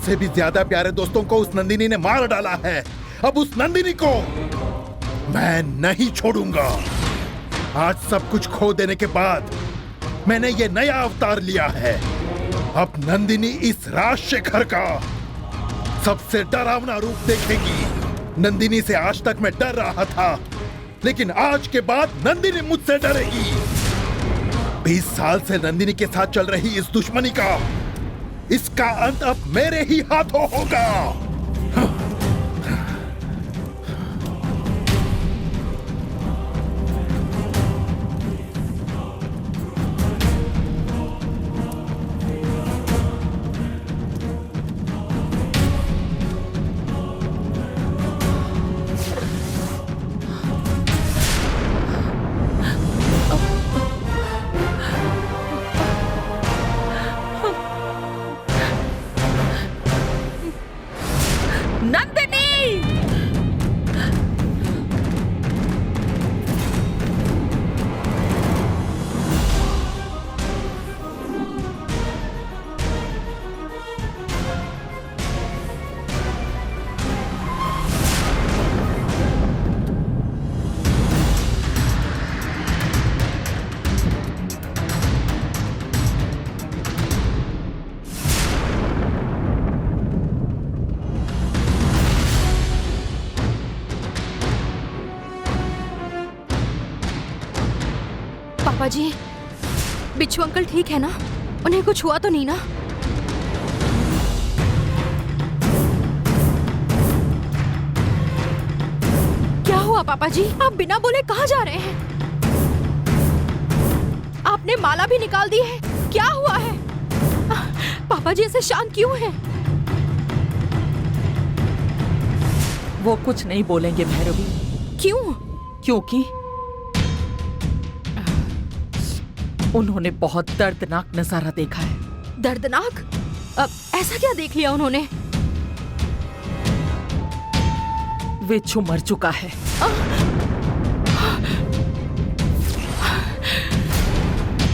से भी ज्यादा प्यारे दोस्तों को उस नंदिनी ने मार डाला है। अब उस नंदिनी को मैं नहीं छोड़ूंगा। आज सब कुछ खो देने के बाद मैंने ये नया अवतार लिया है। अब नंदिनी इस राजशेखर का सबसे डरावना रूप देखेगी। नंदिनी से आज तक मैं डर रहा था, लेकिन आज के बाद नंदिनी मुझसे डरेगी। 20 साल से नंदिनी के साथ चल रही इस दुश्मनी का, इसका अंत अब मेरे ही हाथों होगा। पापा जी, बिच्छू अंकल ठीक है ना? उन्हें कुछ हुआ तो नहीं ना? क्या हुआ पापा जी? आप बिना बोले कहाँ जा रहे हैं? आपने माला भी निकाल दी है। क्या हुआ है? पापा जी ऐसे शांत क्यों हैं? वो कुछ नहीं बोलेंगे भैरवी। क्यों? क्योंकि उन्होंने बहुत दर्दनाक नजारा देखा है। दर्दनाक? ऐसा क्या देख लिया उन्होंने? विच्छू मर चुका है।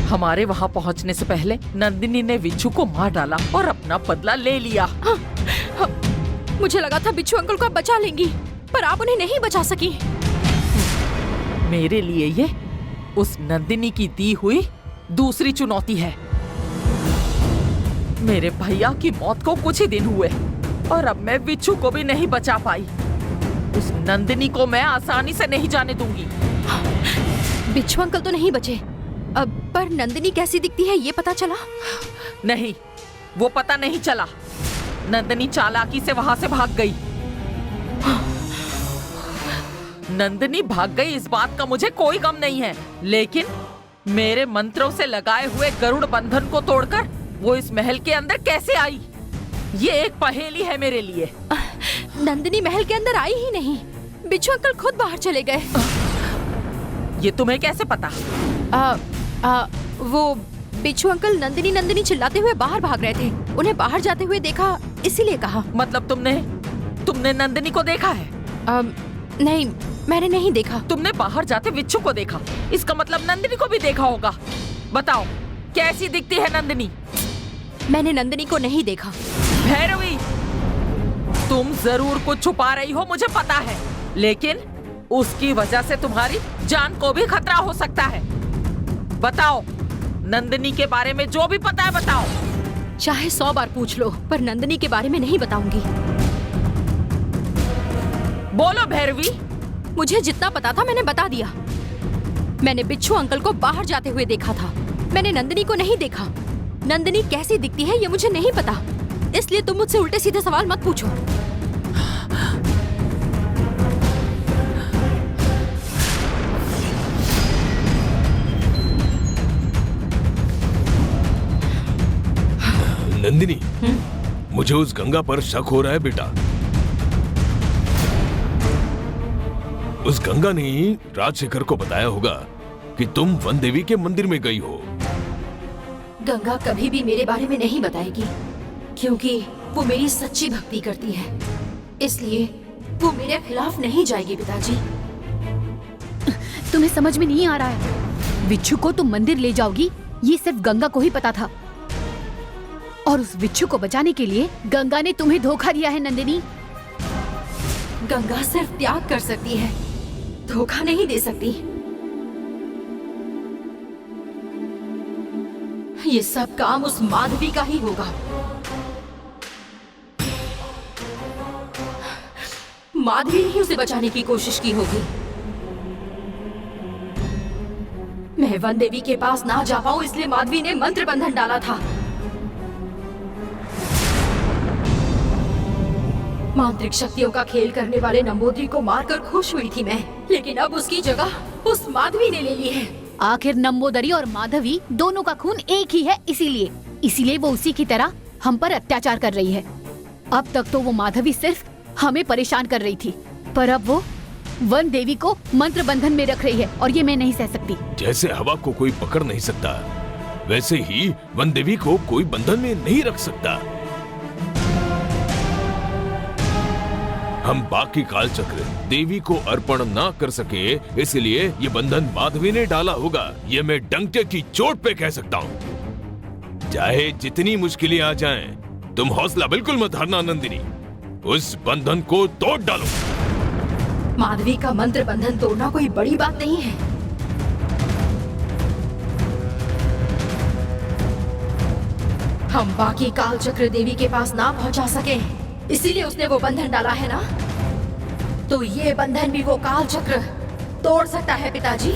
हमारे वहां पहुंचने से पहले नंदिनी ने विच्छू को मार डाला और अपना बदला ले लिया। मुझे लगा था बिच्छू अंकल को आप बचा लेंगी, पर आप उन्हें नहीं बचा सकी। मेरे लिए ये उस नंदिनी की दी हुई दूसरी चुनौती है। मेरे भैया की मौत को कुछ ही दिन हुए और अब मैं विच्छू को भी नहीं बचा पाई। उस नंदिनी को मैं आसानी से नहीं जाने दूंगी। बिच्छू अंकल तो नहीं बचे, अब पर नंदिनी कैसी दिखती है ये पता चला? नहीं, वो पता नहीं चला। नंदिनी चालाकी से वहां से भाग गई। नंदिनी भाग गई इस बात का मुझे कोई गम नहीं है, लेकिन मेरे मंत्रों से लगाए हुए गरुड़ बंधन को तोड़कर वो इस महल के अंदर कैसे आई? ये एक पहेली है मेरे लिए। नंदिनी महल के अंदर आई ही नहीं, बिच्छू अंकल खुद बाहर चले गए। ये तुम्हें कैसे पता? वो बिच्छू अंकल नंदिनी नंदिनी चिल्लाते हुए बाहर भाग रहे थे। उन्हें बाहर जाते हुए देखा, इसीलिए कहा। मतलब तुमने नंदिनी को देखा है? नहीं, मैंने नहीं देखा। तुमने बाहर जाते विच्छू को देखा, इसका मतलब नंदिनी को भी देखा होगा। बताओ कैसी दिखती है नंदिनी? मैंने नंदिनी को नहीं देखा। भैरवी, तुम जरूर कुछ छुपा रही हो, मुझे पता है, लेकिन उसकी वजह से तुम्हारी जान को भी खतरा हो सकता है। बताओ, नंदिनी के बारे में जो भी पता है बताओ। चाहे 100 बार पूछ लो, पर नंदिनी के बारे में नहीं बताऊंगी। बोलो भैरवी। मुझे जितना पता था मैंने बता दिया। मैंने बिच्छू अंकल को बाहर जाते हुए देखा था, मैंने नंदिनी को नहीं देखा। नंदिनी कैसी दिखती है ये मुझे नहीं पता, इसलिए तुम मुझसे उल्टे सीधे सवाल मत पूछो। नंदिनी, मुझे उस गंगा पर शक हो रहा है बेटा। उस गंगा ने राजशेखर को बताया होगा कि तुम वन देवी के मंदिर में गई हो। गंगा कभी भी मेरे बारे में नहीं बताएगी, क्योंकि वो मेरी सच्ची भक्ति करती है, इसलिए वो मेरे खिलाफ नहीं जाएगी पिताजी। तुम्हें समझ में नहीं आ रहा है? बिच्छू को तुम मंदिर ले जाओगी ये सिर्फ गंगा को ही पता था। और उस बिच्छू को बचाने के लिए गंगा ने तुम्हें धोखा दिया है नंदिनी। गंगा सिर्फ त्याग कर सकती है, धोखा नहीं दे सकती। ये सब काम उस माधवी का ही होगा। माधवी ही उसे बचाने की कोशिश की होगी। मैं वन देवी के पास ना जा पाऊं इसलिए माधवी ने मंत्र बंधन डाला था। मांत्रिक शक्तियों का खेल करने वाले नंबूदरी को मारकर खुश हुई थी मैं, लेकिन अब उसकी जगह उस माधवी ने ले ली है। आखिर नंबोदरी और माधवी दोनों का खून एक ही है, इसीलिए वो उसी की तरह हम पर अत्याचार कर रही है। अब तक तो वो माधवी सिर्फ हमें परेशान कर रही थी, पर अब वो वन देवी को मंत्र बंधन में रख रही है और ये मैं नहीं सह सकती। जैसे हवा को कोई पकड़ नहीं सकता, वैसे ही वन देवी को कोई बंधन में नहीं रख सकता। हम बाकी काल चक्र देवी को अर्पण ना कर सके, इसलिए ये बंधन माधवी ने डाला होगा। ये मैं डंके की चोट पे कह सकता हूँ। चाहे जितनी मुश्किलें आ जाएं, तुम हौसला बिल्कुल मत हारना नंदिनी। उस बंधन को तोड़ डालो। माधवी का मंत्र बंधन तोड़ना कोई बड़ी बात नहीं है। हम बाकी काल चक्र देवी के पास ना पहुंचा सके, इसीलिए उसने वो बंधन डाला है ना। तो ये बंधन भी वो काल चक्र तोड़ सकता है पिताजी।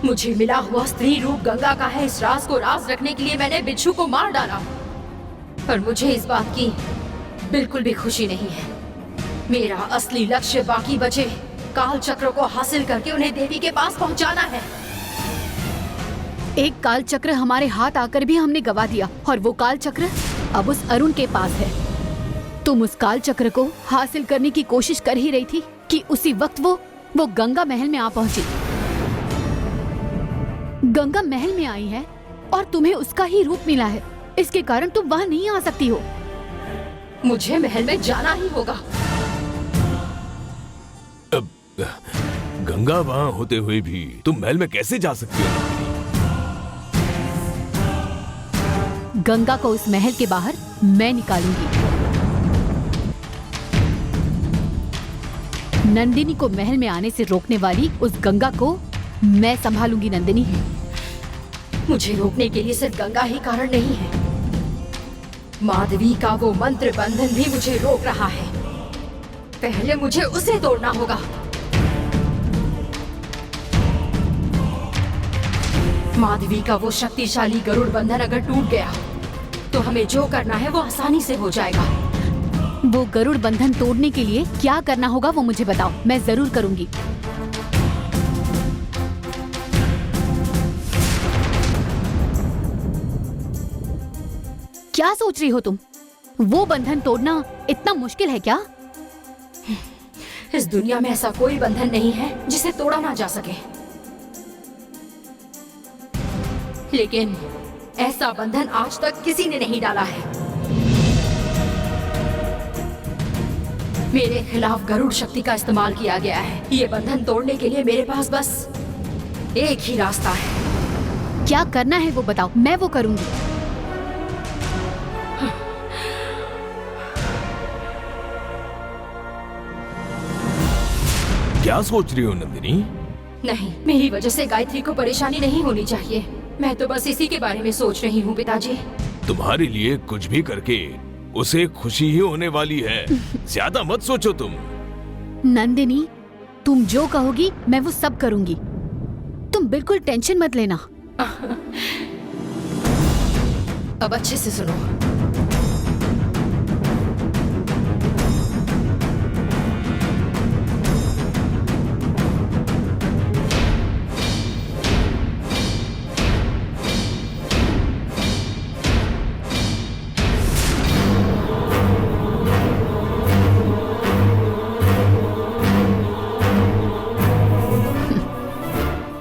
मुझे मिला हुआ स्त्री रूप गंगा का है। इस राज को राज रखने के लिए मैंने बिच्छू को मार डाला, पर मुझे इस बात की बिल्कुल भी खुशी नहीं है। मेरा असली लक्ष्य बाकी बचे काल चक्र को हासिल करके उन्हें देवी के पास पहुंचाना है। एक काल चक्र हमारे हाथ आकर भी हमने गवा दिया और वो काल चक्र अब उस अरुण के पास है। तुम उस काल चक्र को हासिल करने की कोशिश कर ही रही थी कि उसी वक्त वो गंगा महल में आ पहुंची। गंगा महल में आई है और तुम्हें उसका ही रूप मिला है, इसके कारण तुम वहां नहीं आ सकती हो। मुझे महल में जाना ही होगा। गंगा वहां होते हुए भी तुम महल में कैसे जा सकती हो नंदिनी? गंगा को उस महल के बाहर मैं निकालूंगी। नंदिनी को महल में आने से रोकने वाली उस गंगा को मैं संभालूंगी नंदिनी। मुझे रोकने के लिए सिर्फ गंगा ही कारण नहीं है, माधवी का वो मंत्र बंधन भी मुझे रोक रहा है। पहले मुझे उसे तोड़ना होगा। माधवी का वो शक्तिशाली गरुड़ बंधन अगर टूट गया तो हमें जो करना है वो आसानी से हो जाएगा। वो गरुड़ बंधन तोड़ने के लिए क्या करना होगा वो मुझे बताओ, मैं जरूर करूंगी। क्या सोच रही हो तुम? वो बंधन तोड़ना इतना मुश्किल है क्या? इस दुनिया में ऐसा कोई बंधन नहीं है जिसे तोड़ा ना जा सके, लेकिन ऐसा बंधन आज तक किसी ने नहीं डाला है। मेरे खिलाफ गरुड़ शक्ति का इस्तेमाल किया गया है। ये बंधन तोड़ने के लिए मेरे पास बस एक ही रास्ता है। क्या करना है वो बताओ, मैं वो करूंगी। क्या सोच रही हो नंदिनी? नहीं, मेरी वजह से गायत्री को परेशानी नहीं होनी चाहिए। मैं तो बस इसी के बारे में सोच रही हूँ पिताजी। तुम्हारे लिए कुछ भी करके उसे खुशी ही होने वाली है। ज्यादा मत सोचो तुम। नंदिनी, तुम जो कहोगी मैं वो सब करूंगी। तुम बिल्कुल टेंशन मत लेना। अब अच्छे से सुनो।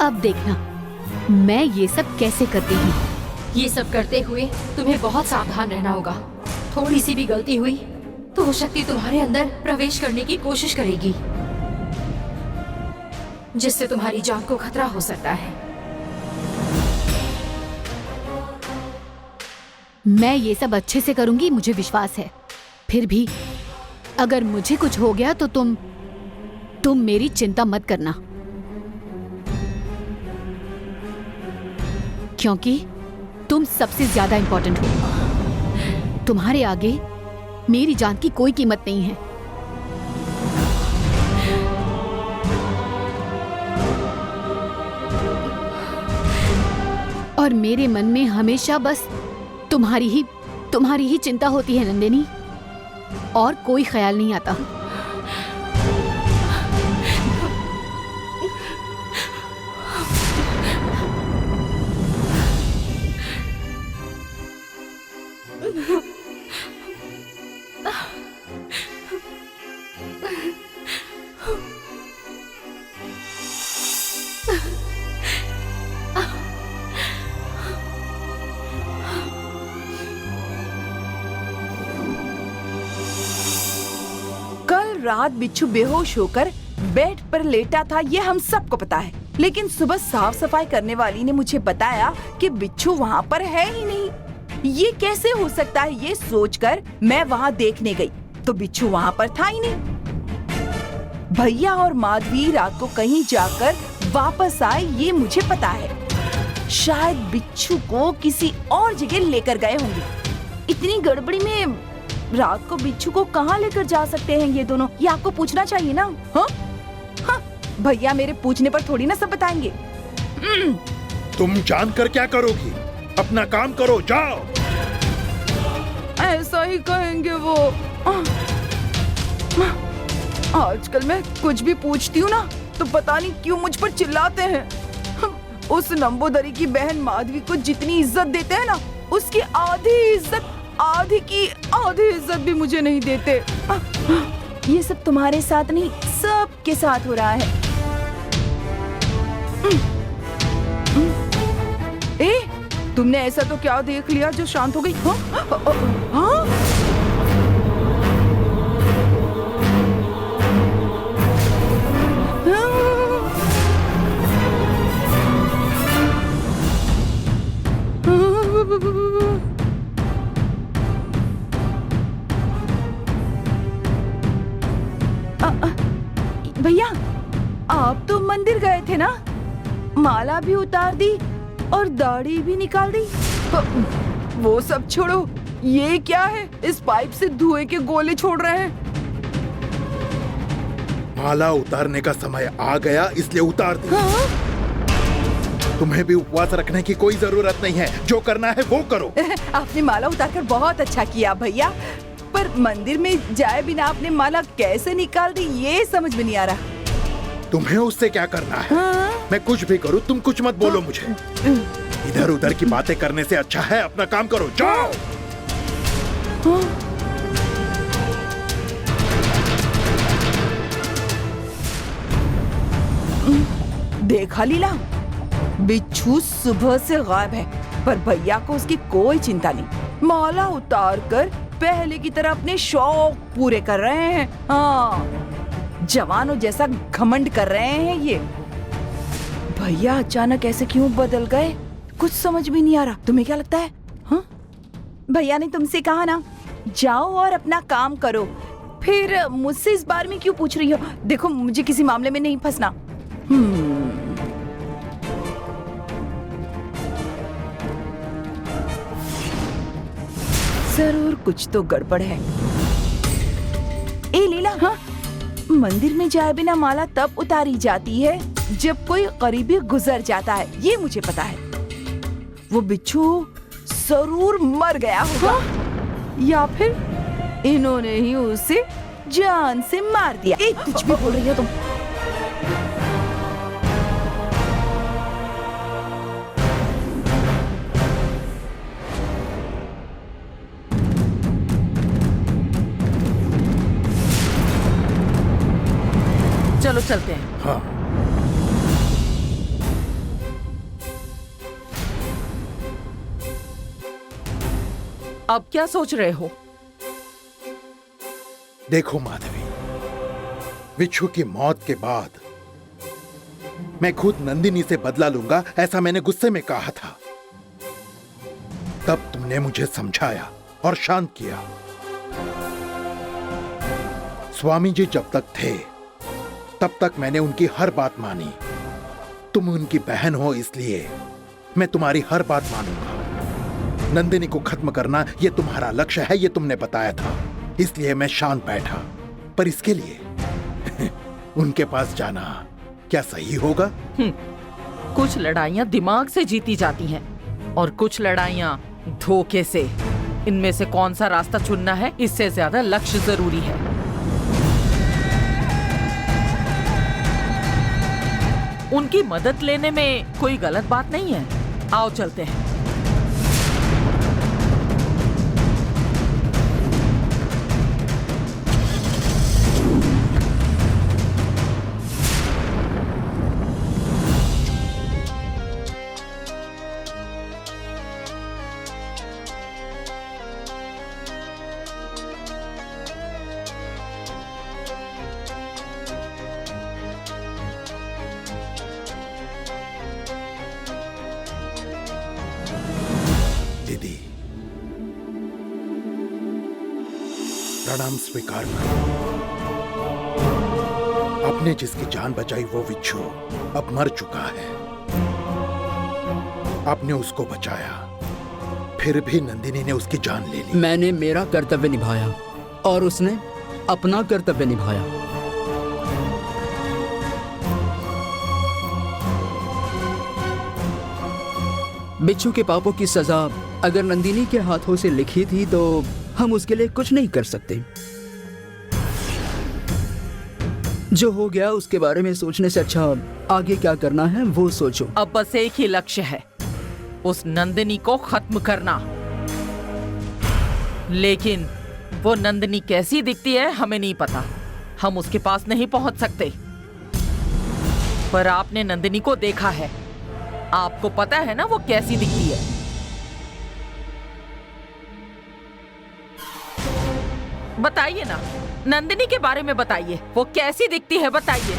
अब देखना मैं ये सब कैसे करती हूँ। ये सब करते हुए तुम्हें बहुत सावधान रहना होगा। थोड़ी सी भी गलती हुई तो वो शक्ति तुम्हारे अंदर प्रवेश करने की कोशिश करेगी, जिससे तुम्हारी जान को खतरा हो सकता है। मैं ये सब अच्छे से करूंगी, मुझे विश्वास है। फिर भी अगर मुझे कुछ हो गया तो तुम मेरी चिंता मत करना, क्योंकि तुम सबसे ज्यादा इंपॉर्टेंट हो। तुम्हारे आगे मेरी जान की कोई कीमत नहीं है। और मेरे मन में हमेशा बस तुम्हारी ही चिंता होती है नंदिनी, और कोई ख्याल नहीं आता। कल रात बिच्छू बेहोश होकर बेड पर लेटा था, ये हम सबको पता है। लेकिन सुबह साफ सफाई करने वाली ने मुझे बताया कि बिच्छू वहाँ पर है ही नहीं। ये कैसे हो सकता है, ये सोचकर मैं वहाँ देखने गई तो बिच्छू वहाँ पर था ही नहीं। भैया और माधवी रात को कहीं जाकर वापस आए, ये मुझे पता है। शायद बिच्छू को किसी और जगह लेकर गए होंगे। इतनी गड़बड़ी में रात को बिच्छू को कहाँ लेकर जा सकते हैं ये दोनों, ये आपको पूछना चाहिए ना। हाँ हाँ, भैया मेरे पूछने पर थोड़ी ना सब बताएंगे। तुम जानकर क्या करोगी? अपना काम करो, जाओ। ऐसा ही कहेंगे वो। आजकल मैं कुछ भी पूछती हूँ ना तो पता नहीं क्यों मुझ पर चिल्लाते हैं। उस नंबोदरी की बहन माधवी को जितनी इज्जत देते हैं ना, उसकी आधी की आधी इज्जत भी मुझे नहीं देते। ये सब तुम्हारे साथ नहीं, सबके साथ हो रहा है। तुमने ऐसा तो क्या देख लिया जो शांत हो गई? हाँ? भैया आप तो मंदिर गए थे ना, माला भी उतार दी और दाढ़ी भी निकाल दी। वो सब छोड़ो, ये क्या है? इस पाइप से धुएं के गोले छोड़ रहे हैं। माला उतारने का समय आ गया, इसलिए उतार दी। हाँ? तुम्हें भी उपवास रखने की कोई जरूरत नहीं है, जो करना है वो करो। आपने माला उतारकर बहुत अच्छा किया भैया, पर मंदिर में जाए बिना आपने माला कैसे निकाल दी, ये समझ में नहीं आ रहा। तुम्हें उससे क्या करना है? हाँ? मैं कुछ भी करूं, तुम कुछ मत बोलो मुझे। इधर उधर की बातें करने से अच्छा है अपना काम करो, जाओ। हाँ? देखा लीला, बिच्छू सुबह से गायब है, पर भैया को उसकी कोई चिंता नहीं। माला उतारकर पहले की तरह अपने शौक पूरे कर रहे हैं। हाँ, जवानों जैसा घमंड कर रहे हैं ये। भैया अचानक ऐसे क्यों बदल गए, कुछ समझ भी नहीं आ रहा। तुम्हें क्या लगता है? हाँ? भैया ने तुमसे कहा ना, जाओ और अपना काम करो, फिर मुझसे इस बारे में क्यों पूछ रही हो? देखो, मुझे किसी मामले में नहीं फंसना। जरूर कुछ तो गड़बड़ है। ए लीला, हाँ? मंदिर में जाए बिना माला तब उतारी जाती है जब कोई करीबी गुजर जाता है, ये मुझे पता है। वो बिच्छू जरूर मर गया होगा। हाँ? या फिर इन्होंने ही उसे जान से मार दिया। कुछ भी बोल रही हो तुम। चलो चलते हैं। हाँ। अब क्या सोच रहे हो? देखो माधवी, बिच्छू की मौत के बाद मैं खुद नंदिनी से बदला लूंगा, ऐसा मैंने गुस्से में कहा था। तब तुमने मुझे समझाया और शांत किया। स्वामी जी जब तक थे तब तक मैंने उनकी हर बात मानी। तुम उनकी बहन हो इसलिए मैं तुम्हारी हर बात मानूंगा। नंदिनी को खत्म करना यह तुम्हारा लक्ष्य है, यह तुमने बताया था, इसलिए मैं शांत बैठा। पर इसके लिए उनके पास जाना क्या सही होगा? कुछ लड़ाइयाँ दिमाग से जीती जाती हैं और कुछ लड़ाइयाँ धोखे से। इनमें से कौन सा रास्ता चुनना है, इससे ज्यादा लक्ष्य जरूरी है। उनकी मदद लेने में कोई गलत बात नहीं है। आओ चलते हैं। दीदी, प्रणाम स्वीकार करो। आपने जिसकी जान बचाई वो विच्छू अब मर चुका है। आपने उसको बचाया, फिर भी नंदिनी ने उसकी जान ले ली। मैंने मेरा कर्तव्य निभाया और उसने अपना कर्तव्य निभाया। बिच्छू के पापों की सजा अगर नंदिनी के हाथों से लिखी थी तो हम उसके लिए कुछ नहीं कर सकते। जो हो गया उसके बारे में सोचने से अच्छा आगे क्या करना है वो सोचो। अब बस एक ही लक्ष्य है, उस नंदिनी को खत्म करना। लेकिन वो नंदिनी कैसी दिखती है हमें नहीं पता, हम उसके पास नहीं पहुंच सकते। पर आपने नंदिनी को देखा है, आपको पता है ना वो कैसी दिखती है। बताइए ना, नंदिनी के बारे में बताइए, वो कैसी दिखती है बताइए।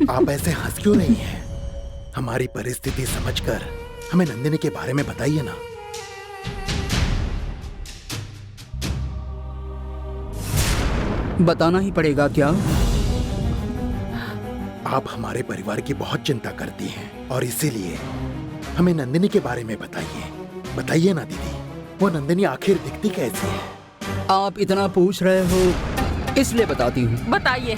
आप ऐसे हंस क्यों रही हैं? हमारी परिस्थिति समझकर हमें नंदिनी के बारे में बताइए ना। बताना ही पड़ेगा क्या? आप हमारे परिवार की बहुत चिंता करती हैं और इसीलिए हमें नंदिनी के बारे में बताइए। बताइए ना दीदी, वो नंदिनी आखिर दिखती कैसी है? आप इतना पूछ रहे हो इसलिए बताती हूँ। बताइए,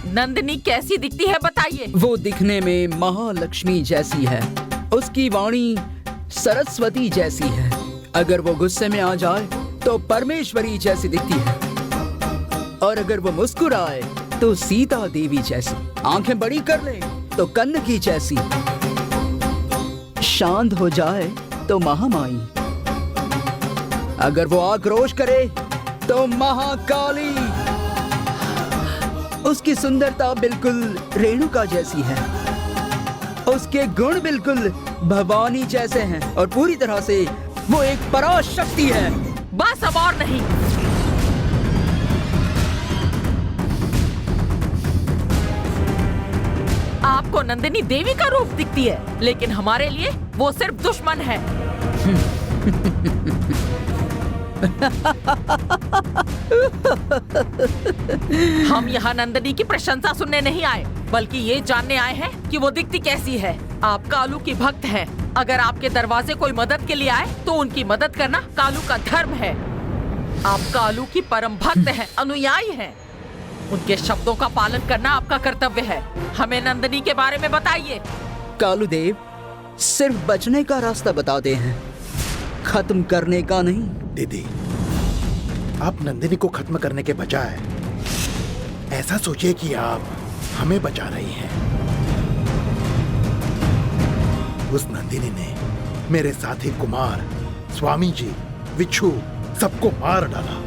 नंदिनी कैसी दिखती है बताइए। वो दिखने में महालक्ष्मी जैसी है, उसकी वाणी सरस्वती जैसी है। अगर वो गुस्से में आ जाए तो परमेश्वरी जैसी दिखती है, और अगर वो मुस्कुराए तो सीता देवी जैसी। आंखें बड़ी कर ले तो कन्नकी जैसी। शांत हो जाए तो महामाई। अगर वो आक्रोश करे तो महाकाली। उसकी सुंदरता बिल्कुल रेणुका जैसी है, उसके गुण बिल्कुल भवानी जैसे हैं और पूरी तरह से वो एक पराशक्ति है। बस अब और नहीं। आपको नंदिनी देवी का रूप दिखती है, लेकिन हमारे लिए वो सिर्फ दुश्मन है। हम यहाँ नंदिनी की प्रशंसा सुनने नहीं आए, बल्कि ये जानने आए हैं कि वो दिखती कैसी है। आप कालू की भक्त हैं। अगर आपके दरवाजे कोई मदद के लिए आए तो उनकी मदद करना कालू का धर्म है। आप कालू की परम भक्त हैं, अनुयायी हैं। उनके शब्दों का पालन करना आपका कर्तव्य है। हमें नंदिनी के बारे में बताइए। कालू देव सिर्फ बचने का रास्ता बताते हैं, खत्म करने का नहीं। दीदी, आप नंदिनी को खत्म करने के बजाय ऐसा सोचिए कि आप हमें बचा रही हैं। उस नंदिनी ने मेरे साथी कुमार, स्वामी जी, विच्छू सबको मार डाला।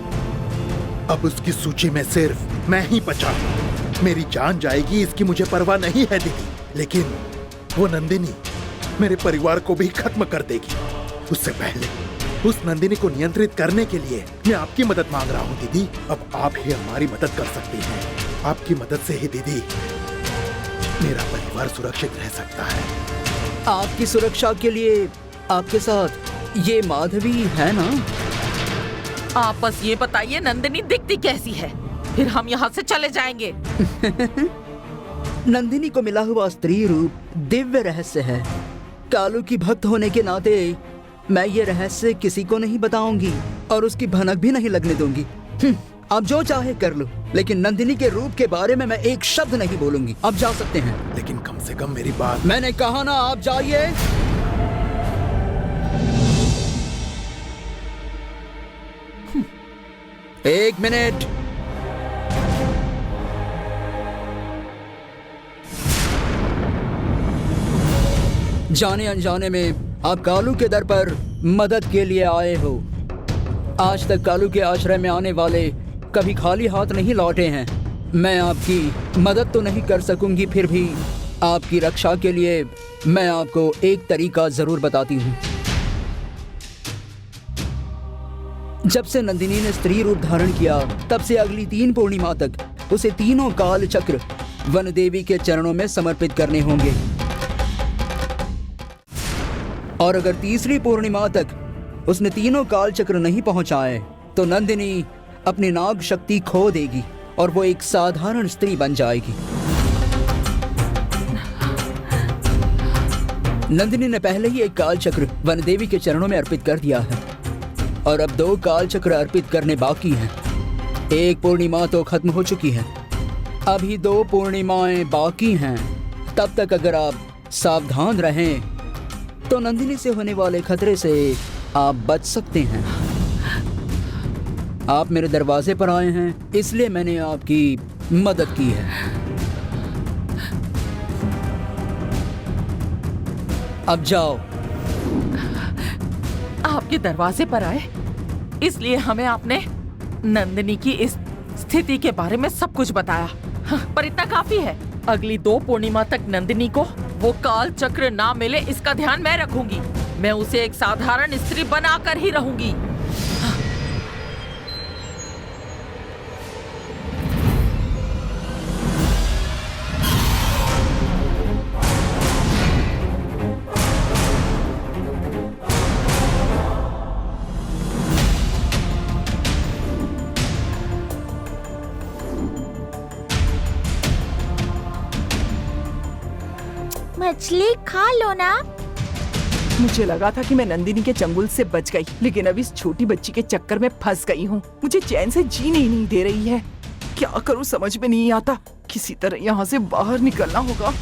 अब उसकी सूची में सिर्फ मैं ही बचा हूं। मेरी जान जाएगी इसकी मुझे परवाह नहीं है दीदी, लेकिन वो नंदिनी मेरे परिवार को भी खत्म कर देगी। उससे पहले उस नंदिनी को नियंत्रित करने के लिए मैं आपकी मदद मांग रहा हूँ दीदी। अब आप ही हमारी मदद कर सकती हैं। आपकी मदद से ही दीदी मेरा परिवार सुरक्षित रह सकता है। आपकी सुरक्षा के लिए आपके साथ ये माधवी है ना? आप बस ये बताइए नंदिनी दिखती कैसी है, फिर हम यहाँ से चले जाएंगे। नंदिनी को मिला हुआ स्त्री रूप दिव्य रहस्य है। कालू की भक्त होने के नाते मैं ये रहस्य किसी को नहीं बताऊंगी और उसकी भनक भी नहीं लगने दूंगी। आप जो चाहे कर लो, लेकिन नंदिनी के रूप के बारे में मैं एक शब्द नहीं बोलूंगी। आप जा सकते हैं। लेकिन कम से कम मेरी बात। मैंने कहा ना, आप जाइए। एक मिनट। जाने अनजाने में आप कालू के दर पर मदद के लिए आए हो। आज तक कालू के आश्रय में आने वाले कभी खाली हाथ नहीं लौटे हैं। मैं आपकी मदद तो नहीं कर सकूंगी, फिर भी आपकी रक्षा के लिए मैं आपको एक तरीका जरूर बताती हूँ। जब से नंदिनी ने स्त्री रूप धारण किया, तब से अगली 3 पूर्णिमा तक उसे तीनों काल चक्र वन देवी के चरणों में समर्पित करने होंगे। और अगर तीसरी पूर्णिमा तक उसने तीनों काल चक्र नहीं पहुंचाए तो नंदिनी अपनी नाग शक्ति खो देगी और वो एक साधारण स्त्री बन जाएगी। नंदिनी ने पहले ही एक काल चक्र वन देवी के चरणों में अर्पित कर दिया है और अब 2 काल चक्र अर्पित करने बाकी हैं। एक पूर्णिमा तो खत्म हो चुकी है, अभी 2 पूर्णिमाएं बाकी हैं। तब तक अगर आप सावधान रहें तो नंदिनी से होने वाले खतरे से आप बच सकते हैं। आप मेरे दरवाजे पर आए हैं, इसलिए मैंने आपकी मदद की है। अब जाओ। आपके दरवाजे पर आए, इसलिए हमें आपने नंदिनी की इस स्थिति के बारे में सब कुछ बताया। पर इतना काफी है। अगली 2 पूर्णिमा तक नंदिनी को वो काल चक्र ना मिले, इसका ध्यान मैं रखूंगी। मैं उसे एक साधारण स्त्री बनाकर ही रहूंगी। मछली खा लो ना। मुझे लगा था कि मैं नंदिनी के चंगुल से बच गई, लेकिन अब इस छोटी बच्ची के चक्कर में फंस गई हूँ। मुझे चैन से जीने ही नहीं दे रही है। क्या करूँ समझ में नहीं आता। किसी तरह यहाँ से बाहर निकलना होगा।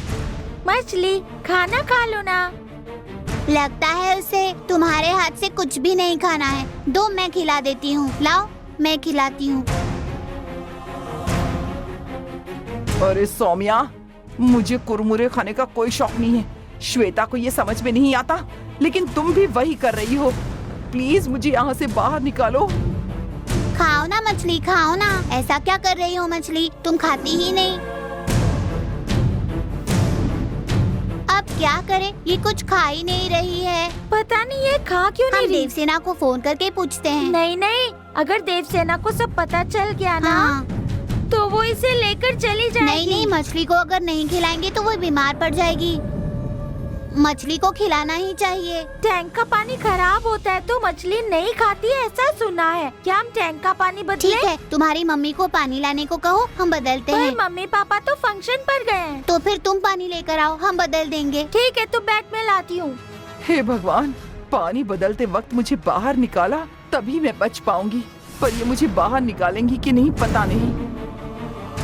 मछली खाना खा लो ना। लगता है उसे तुम्हारे हाथ से कुछ भी नहीं खाना है। दो मैं खिला देती हूँ। लाओ मैं खिलाती हूँ। अरे सौम्या, मुझे कुरमुरे खाने का कोई शौक नहीं है। श्वेता को ये समझ में नहीं आता, लेकिन तुम भी वही कर रही हो। प्लीज मुझे यहाँ से बाहर निकालो। खाओ ना मछली, खाओ ना। ऐसा क्या कर रही हो मछली, तुम खाती ही नहीं। अब क्या करें, ये कुछ खा ही नहीं रही है। पता नहीं ये खा क्यों नहीं रही। देवसेना को फोन करके पूछते हैं। नहीं नहीं, अगर देवसेना को सब पता चल गया ना, तो वो इसे लेकर चली जाएगी। नहीं नहीं, मछली को अगर नहीं खिलाएंगे तो वो बीमार पड़ जाएगी। मछली को खिलाना ही चाहिए। टैंक का पानी खराब होता है तो मछली नहीं खाती है, ऐसा सुना है। क्या हम टैंक का पानी बदलें? ठीक है, तुम्हारी मम्मी को पानी लाने को कहो, हम बदलते हैं। मम्मी पापा तो फंक्शन पर गए हैं। तो फिर तुम पानी लेकर आओ, हम बदल देंगे। ठीक है, तो बैग में लाती हूँ। हे भगवान, पानी बदलते वक्त मुझे बाहर निकाला, तभी मैं बच पाऊंगी। पर ये मुझे बाहर निकालेंगी कि नहीं पता नहीं।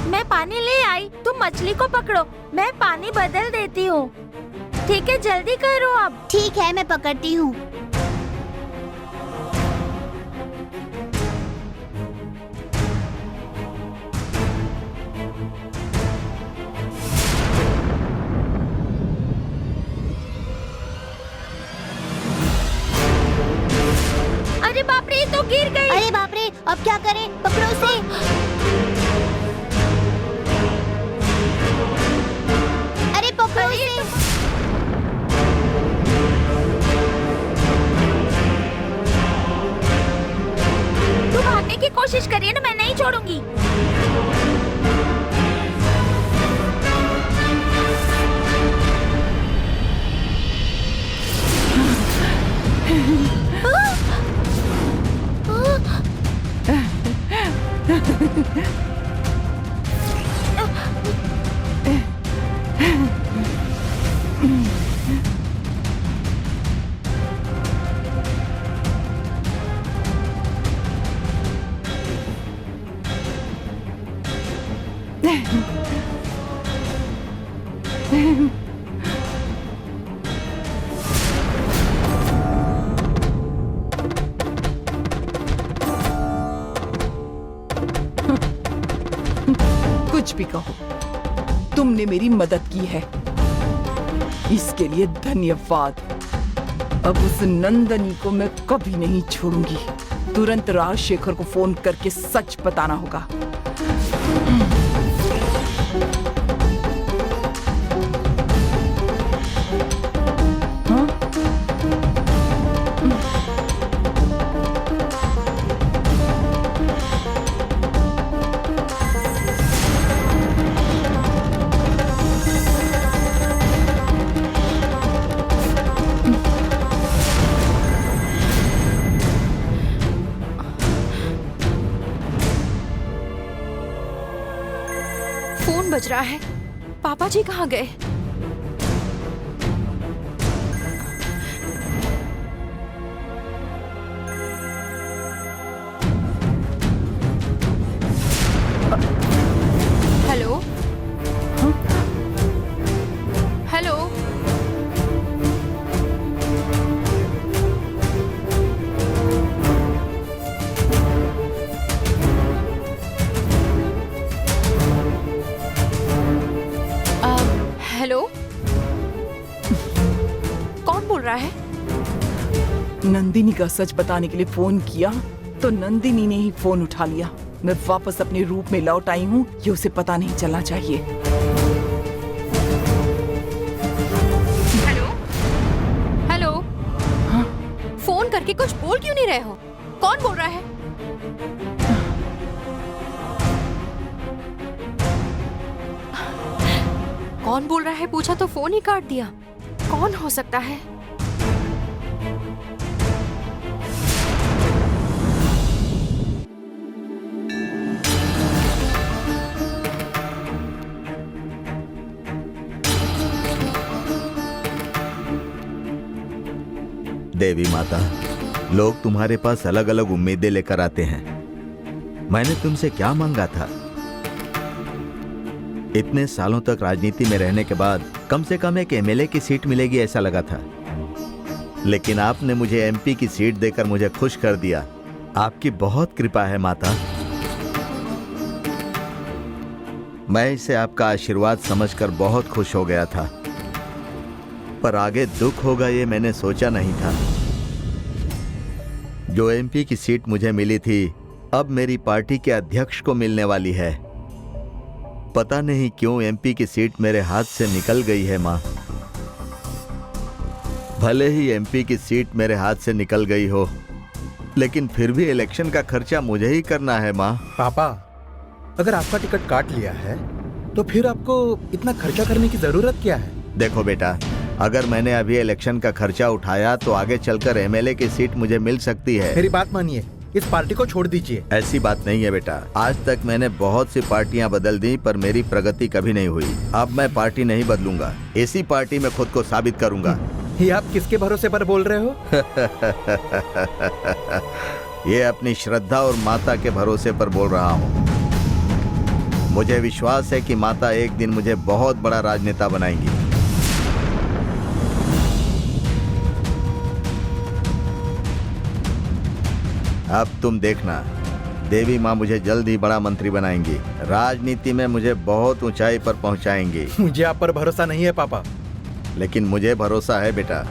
मैं पानी ले आई, तुम मछली को पकड़ो, मैं पानी बदल देती हूँ। ठीक है, जल्दी करो अब। ठीक है, मैं पकड़ती हूँ। अरे बाप रे, तो गिर गई। अरे बाप रे, अब क्या करें? पकड़ो उसे। अरे पकड़ो इसे। कोशिश करिए ना, मैं नहीं छोड़ूंगी। कुछ भी कहो, तुमने मेरी मदद की है, इसके लिए धन्यवाद। अब उस नंदनी को मैं कभी नहीं छोड़ूंगी। तुरंत राजशेखर को फोन करके सच बताना होगा। फोन बज रहा है। पापा जी कहाँ गए? हेलो? हेलो? हेलो? कौन बोल रहा है? नंदिनी का सच बताने के लिए फोन किया तो नंदिनी ने ही फोन उठा लिया। मैं वापस अपने रूप में लौट आई हूँ, ये उसे पता नहीं चलना चाहिए। हेलो? हेलो? फोन करके कुछ बोल क्यों नहीं रहे हो? कौन बोल रहा है? कौन बोल रहा है पूछा तो फोन ही काट दिया। कौन हो सकता है? देवी माता, लोग तुम्हारे पास अलग अलग उम्मीदें लेकर आते हैं। मैंने तुमसे क्या मांगा था? इतने सालों तक राजनीति में रहने के बाद कम से कम एक एमएलए की सीट मिलेगी ऐसा लगा था, लेकिन आपने मुझे एमपी की सीट देकर मुझे खुश कर दिया। आपकी बहुत कृपा है माता। मैं इसे आपका आशीर्वाद समझकर बहुत खुश हो गया था, पर आगे दुख होगा ये मैंने सोचा नहीं था। जो एमपी की सीट मुझे मिली थी अब मेरी पार्टी के अध्यक्ष को मिलने वाली है। पता नहीं क्यों एमपी की सीट मेरे हाथ से निकल गई है माँ। भले ही एमपी की सीट मेरे हाथ से निकल गई हो, लेकिन फिर भी इलेक्शन का खर्चा मुझे ही करना है माँ। पापा, अगर आपका टिकट काट लिया है तो फिर आपको इतना खर्चा करने की जरूरत क्या है? देखो बेटा, अगर मैंने अभी इलेक्शन का खर्चा उठाया तो आगे चलकर एमएलए की सीट मुझे मिल सकती है। मेरी बात मानिए, इस पार्टी को छोड़ दीजिए। ऐसी बात नहीं है बेटा, आज तक मैंने बहुत सी पार्टियां बदल दी पर मेरी प्रगति कभी नहीं हुई। अब मैं पार्टी नहीं बदलूंगा, इसी पार्टी में खुद को साबित करूंगा। ये आप किसके भरोसे पर बोल रहे हो? ये अपनी श्रद्धा और माता के भरोसे पर बोल रहा हूँ। मुझे विश्वास है कि माता एक दिन मुझे बहुत बड़ा राजनेता बनाएंगी। अब तुम देखना, देवी माँ मुझे जल्द ही बड़ा मंत्री बनाएंगी, राजनीति में मुझे बहुत ऊंचाई पर पहुंचाएंगी। मुझे आप पर भरोसा नहीं है पापा। लेकिन मुझे भरोसा है बेटा,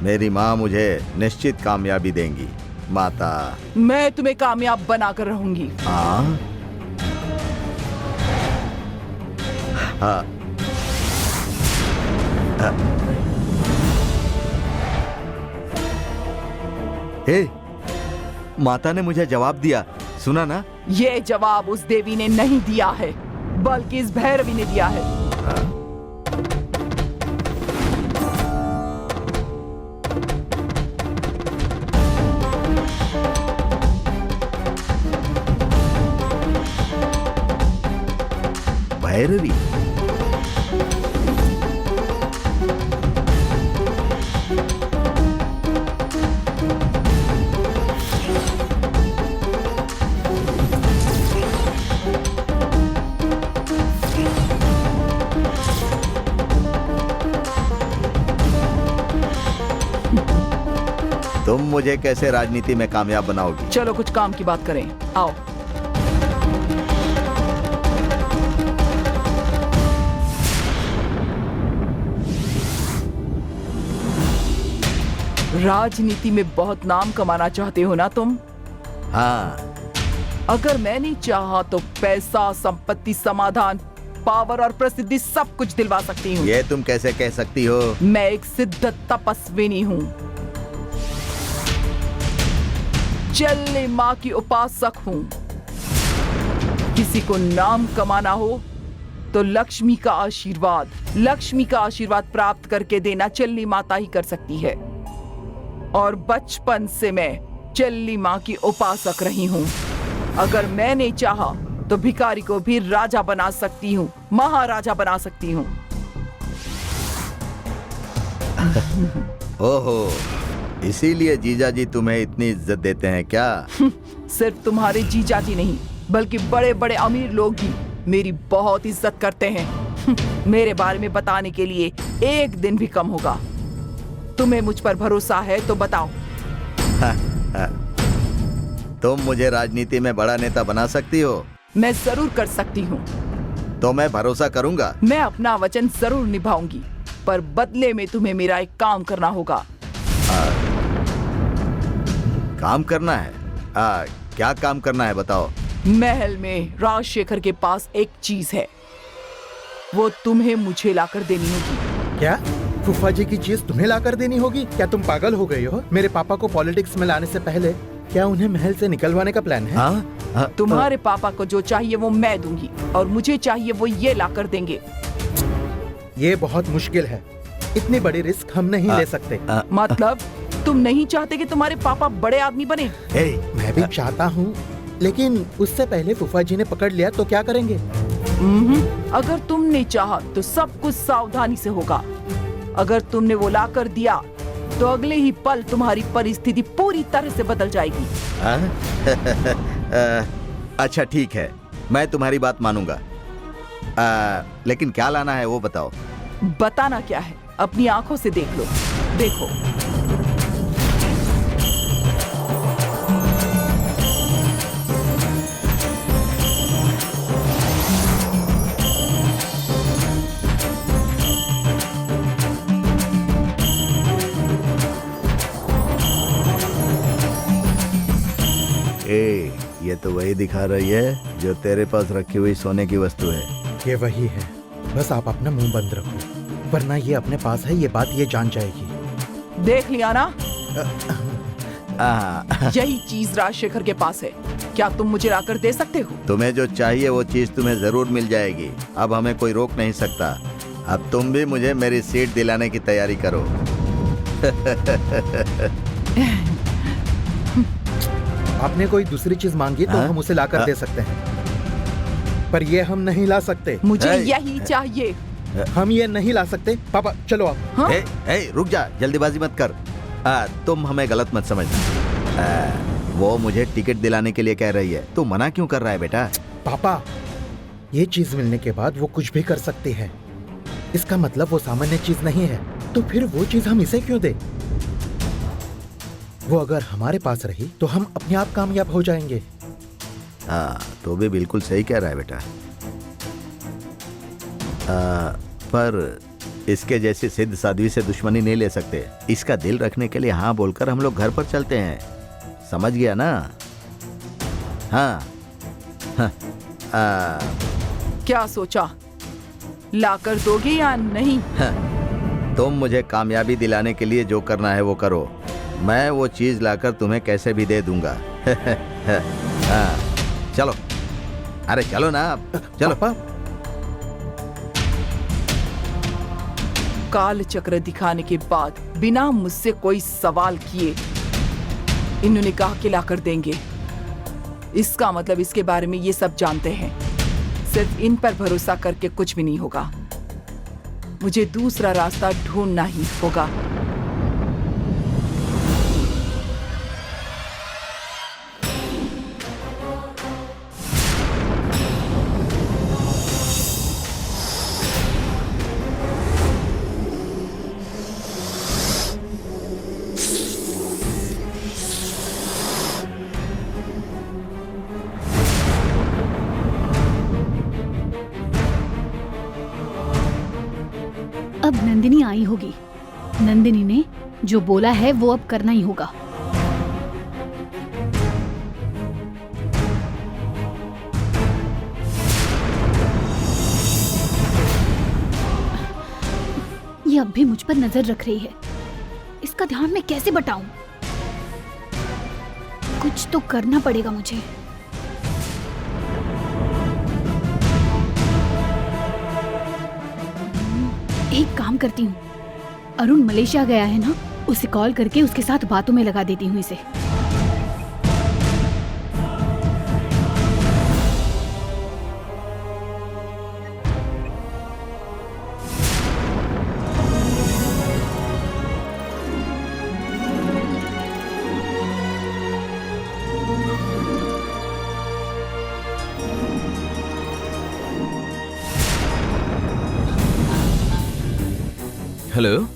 मेरी माँ मुझे निश्चित कामयाबी देंगी। माता, मैं तुम्हें कामयाब बनाकर रहूंगी। हाँ हाँ। हे, माता ने मुझे जवाब दिया। सुना ना? ये जवाब उस देवी ने नहीं दिया है, बल्कि इस भैरवी ने दिया है। भैरवी? तुम मुझे कैसे राजनीति में कामयाब बनाओगी? चलो कुछ काम की बात करें, आओ। राजनीति में बहुत नाम कमाना चाहते हो ना तुम? हाँ। अगर मैंने चाहा तो पैसा, संपत्ति, समाधान, पावर और प्रसिद्धि सब कुछ दिलवा सकती हूँ। ये तुम कैसे कह सकती हो? मैं एक सिद्ध तपस्विनी हूँ, चल्ली माँ की उपासक हूँ। किसी को नाम कमाना हो तो लक्ष्मी का आशीर्वाद प्राप्त करके देना चल्ली माता ही कर सकती है। और बचपन से मैं चल्ली माँ की उपासक रही हूँ। अगर मैंने चाहा तो भिखारी को भी राजा बना सकती हूँ, महाराजा बना सकती हूँ। ओहो, इसीलिए जीजाजी तुम्हें इतनी इज्जत देते हैं क्या? सिर्फ तुम्हारे जीजाजी नहीं, बल्कि बड़े बड़े अमीर लोग भी मेरी बहुत इज्जत करते हैं। मेरे बारे में बताने के लिए एक दिन भी कम होगा। तुम्हें मुझ पर भरोसा है तो बताओ। तुम मुझे राजनीति में बड़ा नेता बना सकती हो? मैं जरूर कर सकती हूँ। तो मैं भरोसा करूंगा। मैं अपना वचन जरूर निभाऊंगी, पर बदले में तुम्हें मेरा एक काम करना होगा। काम करना है? क्या काम करना है बताओ। महल में राजशेखर के पास एक चीज है, वो तुम्हें मुझे लाकर देनी होगी। क्या? फूफा जी की चीज तुम्हें लाकर देनी होगी? क्या तुम पागल हो गई हो? मेरे पापा को पॉलिटिक्स में लाने से पहले क्या उन्हें महल से निकलवाने का प्लान है? तुम्हारे पापा को जो चाहिए वो मैं दूंगी, और मुझे चाहिए वो ये लाकर देंगे। ये बहुत मुश्किल है, इतनी बड़ी रिस्क हम नहीं ले सकते। मतलब तुम नहीं चाहते कि तुम्हारे पापा बड़े आदमी बने? मैं भी चाहता हूँ, लेकिन उससे पहले फूफा जी ने पकड़ लिया तो क्या करेंगे? अगर तुमने चाहा तो सब कुछ सावधानी से होगा। अगर तुमने वो लाकर दिया तो अगले ही पल तुम्हारी परिस्थिति पूरी तरह से बदल जाएगी। अच्छा ठीक है, मैं तुम्हारी बात मानूंगा। लेकिन क्या लाना है वो बताओ। बताना क्या है, अपनी आंखों से देख लो। देखो, ये तो वही दिखा रही है जो तेरे पास रखी हुई सोने की वस्तु है। ये वही है, बस आप अपना मुंह बंद रखो, वरना ये अपने पास है, ये बात ये जान जाएगी। देख लिया ना? यही चीज राजशेखर के पास है। क्या तुम मुझे लाकर दे सकते हो? तुम्हें जो चाहिए वो चीज तुम्हें जरूर मिल जाएगी। अब हमें कोई रोक नहीं सकता। अब तुम भी मुझे मेरी सीट दिलाने की तैयारी करो। आपने कोई दूसरी चीज मांगी तो हम उसे लाकर दे सकते हैं, पर ये हम नहीं ला सकते। मुझे यही चाहिए। हम ये नहीं ला सकते। पापा चलो आप। रुक जा, जल्दीबाजी मत कर। तुम हमें गलत मत समझना। वो मुझे टिकट दिलाने के लिए कह रही है, तू मना क्यों कर रहा है बेटा? पापा, ये चीज मिलने के बाद वो कुछ भी कर सकती है। इसका मतलब वो सामान्य चीज नहीं है, तो फिर वो चीज हम इसे क्यों दें? वो अगर हमारे पास रही तो हम अपने आप कामयाब हो जाएंगे। तो भी बिल्कुल सही कह रहा है बेटा। पर इसके जैसी सिद्ध साध्वी से दुश्मनी नहीं ले सकते। इसका दिल रखने के लिए हाँ बोलकर हम लोग घर पर चलते हैं, समझ गया ना? हाँ। क्या सोचा, लाकर दोगे या नहीं? तुम मुझे कामयाबी दिलाने के लिए जो करना है वो करो। मैं वो चीज लाकर तुम्हें कैसे भी दे दूंगा। हाँ। चलो, अरे चलो ना, चलो। पापा, काल चक्र दिखाने के बाद बिना मुझसे कोई सवाल किए इन्होंने कहा कि ला कर देंगे। इसका मतलब इसके बारे में ये सब जानते हैं। सिर्फ इन पर भरोसा करके कुछ भी नहीं होगा। मुझे दूसरा रास्ता ढूंढना ही होगा। अब नंदिनी आई होगी। नंदिनी ने जो बोला है वो अब करना ही होगा। ये अब भी मुझ पर नजर रख रही है। इसका ध्यान मैं कैसे बटाऊं? कुछ तो करना पड़ेगा मुझे। एक काम करती हूँ, अरुण मलेशिया गया है ना, उसे कॉल करके उसके साथ बातों में लगा देती हूँ इसे। हेलो।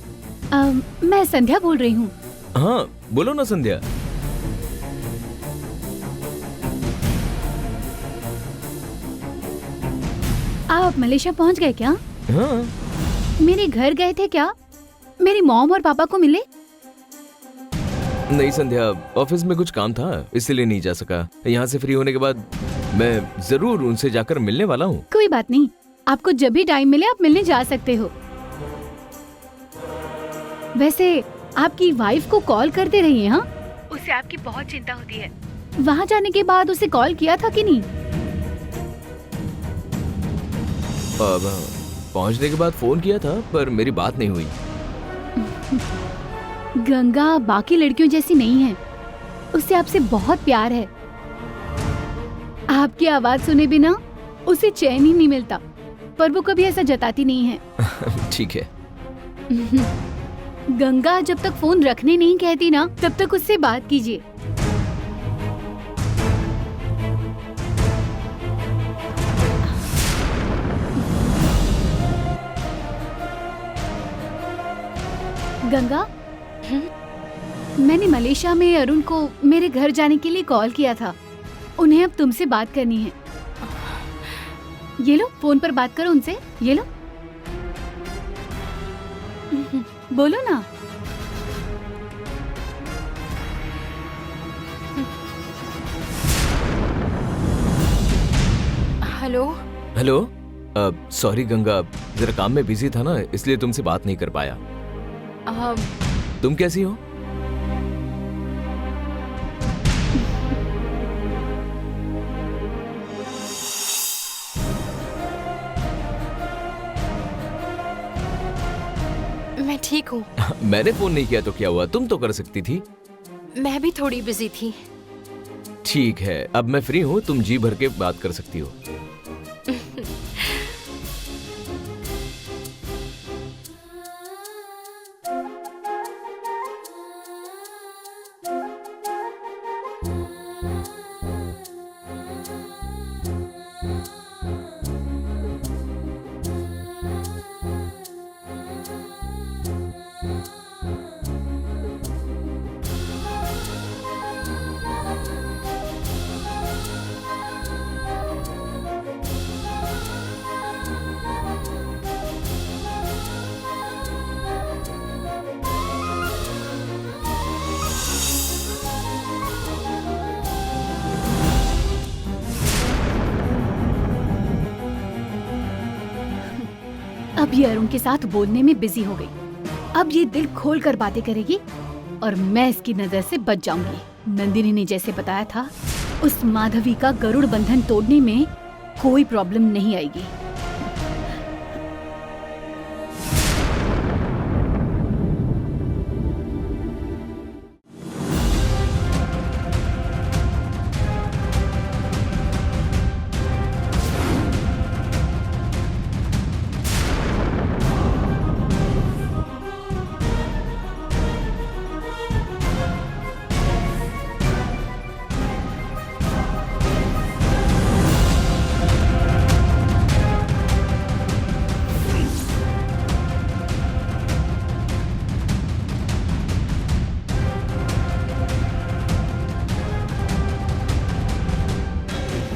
मैं संध्या बोल रही हूँ। हाँ बोलो ना संध्या। आप मलेशिया पहुँच गए क्या? हाँ। मेरे घर गए थे क्या? मेरी मॉम और पापा को मिले? नहीं संध्या, ऑफिस में कुछ काम था इसलिए नहीं जा सका। यहाँ से फ्री होने के बाद मैं जरूर उनसे जाकर मिलने वाला हूँ। कोई बात नहीं, आपको जब भी टाइम मिले आप मिलने जा सकते हो। वैसे आपकी वाइफ को कॉल करते रहिए। हाँ, उसे आपकी बहुत चिंता होती है। वहाँ जाने के बाद उसे कॉल किया था कि नहीं? अब पहुँचने के बाद फोन किया था पर मेरी बात नहीं हुई। गंगा बाकी लड़कियों जैसी नहीं है, उसे आपसे बहुत प्यार है। आपकी आवाज सुने बिना उसे चैन ही नहीं मिलता, पर वो कभी ऐसा जताती नहीं है। ठीक है। गंगा जब तक फोन रखने नहीं कहती ना, तब तक उससे बात कीजिए। गंगा, मैंने मलेशिया में अरुण को मेरे घर जाने के लिए कॉल किया था। उन्हें अब तुमसे बात करनी है। ये लो, फोन पर बात करो उनसे। ये लो, बोलो ना। हेलो। हेलो। सॉरी गंगा, जरा काम में बिजी था ना, इसलिए तुमसे बात नहीं कर पाया। तुम कैसी हो? मैं ठीक हूँ। मैंने फोन नहीं किया तो क्या हुआ, तुम तो कर सकती थी। मैं भी थोड़ी बिजी थी। ठीक है, अब मैं फ्री हूँ, तुम जी भर के बात कर सकती हो। अब ये अरुण के साथ बोलने में बिजी हो गई। अब ये दिल खोल कर बातें करेगी और मैं इसकी नजर से बच जाऊंगी। नंदिनी ने जैसे बताया था उस माधवी का गरुड़ बंधन तोड़ने में कोई प्रॉब्लम नहीं आएगी।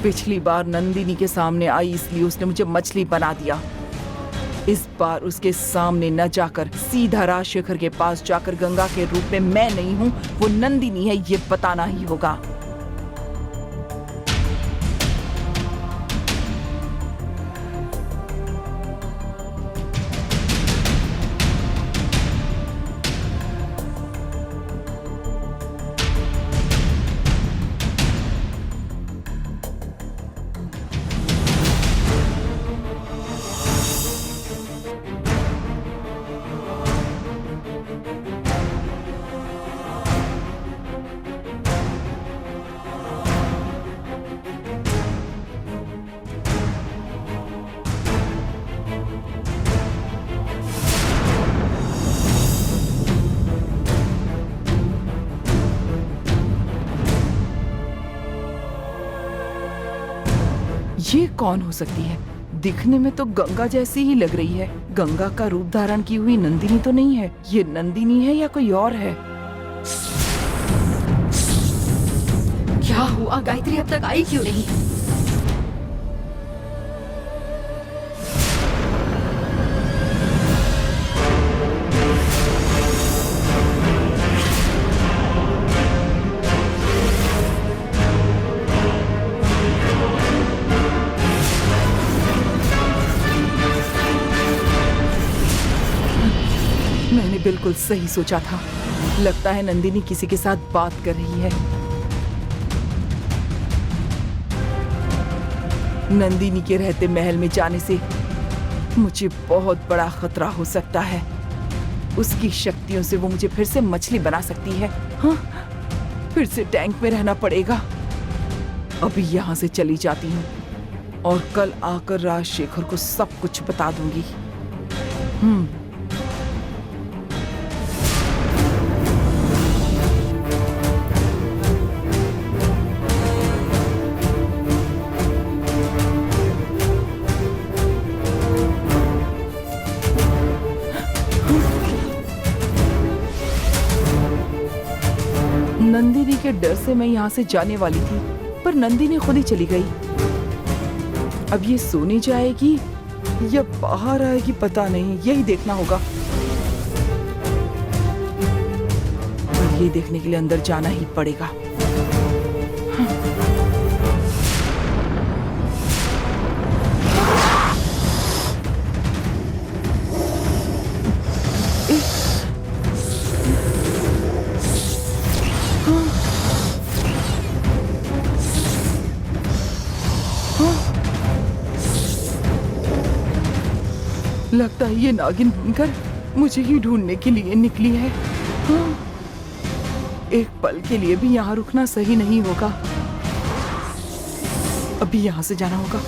पिछली बार नंदिनी के सामने आई इसलिए उसने मुझे मछली बना दिया। इस बार उसके सामने न जाकर सीधा राजशेखर के पास जाकर गंगा के रूप में मैं नहीं हूँ, वो नंदिनी है, ये बताना ही होगा। ये कौन हो सकती है? दिखने में तो गंगा जैसी ही लग रही है। गंगा का रूप धारण की हुई नंदिनी तो नहीं है। ये नंदिनी है या कोई और है? क्या हुआ? गायत्री अब तक आई क्यों नहीं? मैंने बिल्कुल सही सोचा था। लगता है नंदिनी किसी के साथ बात कर रही है। नंदिनी के रहते महल में जाने से मुझे बहुत बड़ा खतरा हो सकता है। उसकी शक्तियों से वो मुझे फिर से मछली बना सकती है। हाँ, फिर से टैंक में रहना पड़ेगा। अभी यहाँ से चली जाती हूँ और कल आकर राजशेखर को सब कुछ बता दूंगी। नंदिनी के डर से मैं यहाँ से जाने वाली थी, पर नंदिनी खुद ही चली गई। अब ये सोने जाएगी या बाहर आएगी पता नहीं, यही देखना होगा। और ये देखने के लिए अंदर जाना ही पड़ेगा। लगता है ये नागिन बनकर मुझे ही ढूंढने के लिए निकली है। हाँ, एक पल के लिए भी यहाँ रुकना सही नहीं होगा। अभी यहाँ से जाना होगा।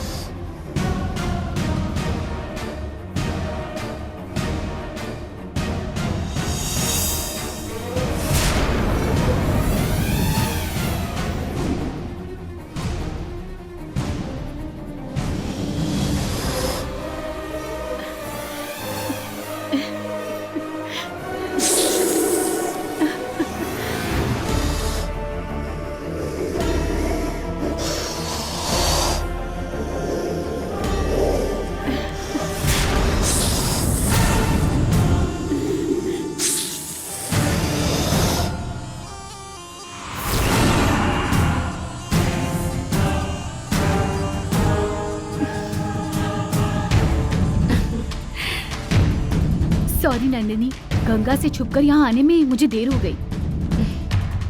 सॉरी नंदिनी, गंगा से छुपकर यहाँ आने में मुझे देर हो गई।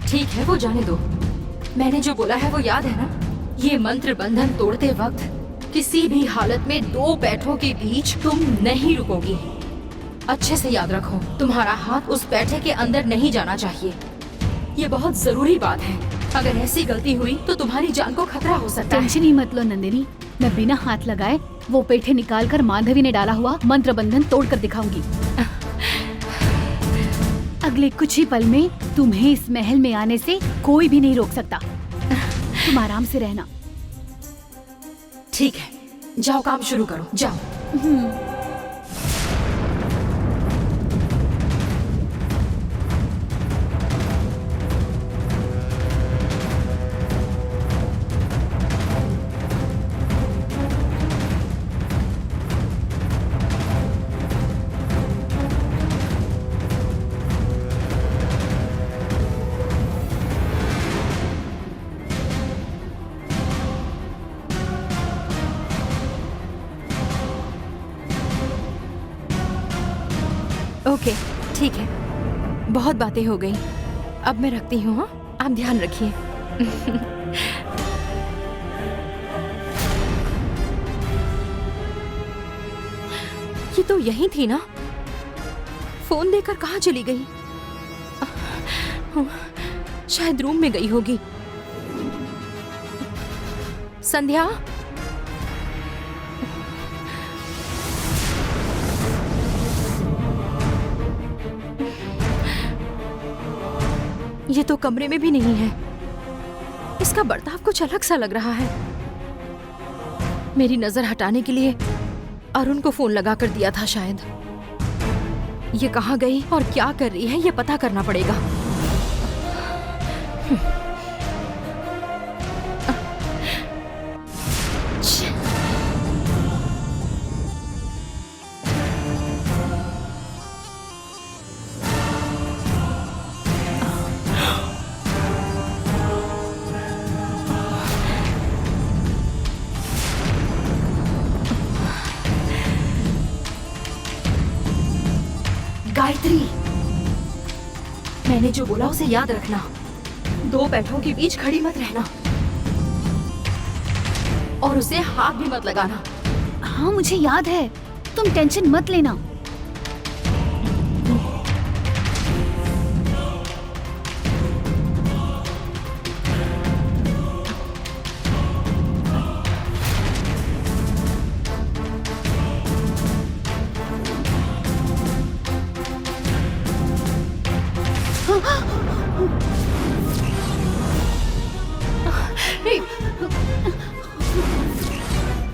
ठीक है, वो जाने दो। मैंने जो बोला है वो याद है ना? ये मंत्र बंधन तोड़ते वक्त किसी भी हालत में दो पैठों के बीच तुम नहीं रुकोगी। अच्छे से याद रखो, तुम्हारा हाथ उस पैठे के अंदर नहीं जाना चाहिए। ये बहुत जरूरी बात है। अगर ऐसी गलती हुई तो तुम्हारी जान को खतरा हो सकता है। टेंशन ही मत लो नंदिनी, मैं बिना हाथ लगाए वो पेठे निकालकर माधवी ने डाला हुआ मंत्र बंधन तोड़कर दिखाऊंगी। अगले कुछ ही पल में तुम्हें इस महल में आने से कोई भी नहीं रोक सकता। तुम आराम से रहना। ठीक है, जाओ काम शुरू करो, जाओ। ओके, ठीक है, बहुत बातें हो गई, अब मैं रखती हूँ। हाँ, आप ध्यान रखिए। ये तो यही थी ना? फोन देकर कहाँ चली गई? शायद रूम में गई होगी। संध्या, ये तो कमरे में भी नहीं है। इसका बर्ताव कुछ अलग सा लग रहा है। मेरी नजर हटाने के लिए अरुण को फोन लगा कर दिया था शायद। ये कहाँ गई और क्या कर रही है ये पता करना पड़ेगा। गायत्री, मैंने जो बोला उसे याद रखना। दो पैठों के बीच खड़ी मत रहना और उसे हाथ भी मत लगाना। हाँ मुझे याद है, तुम टेंशन मत लेना।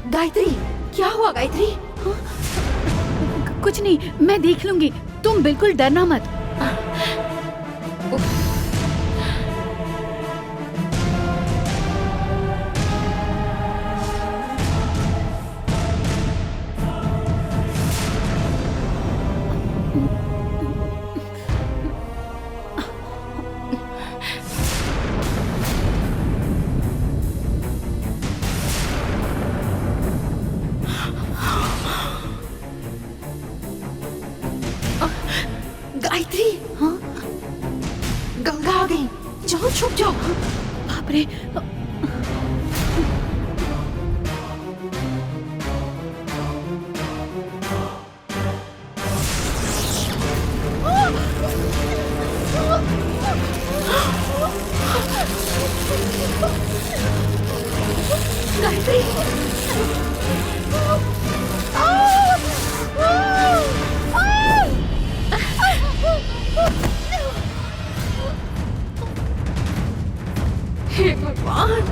गायत्री, क्या हुआ गायत्री? कुछ नहीं, मैं देख लूंगी, तुम बिल्कुल डरना मत। गायत्री, हाँ? गंगा आ गई, जाओ छुप जाओ। बाप रे, गायत्री, हे भगवान।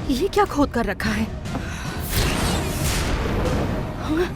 ये क्या खोद कर रखा है? हाँ?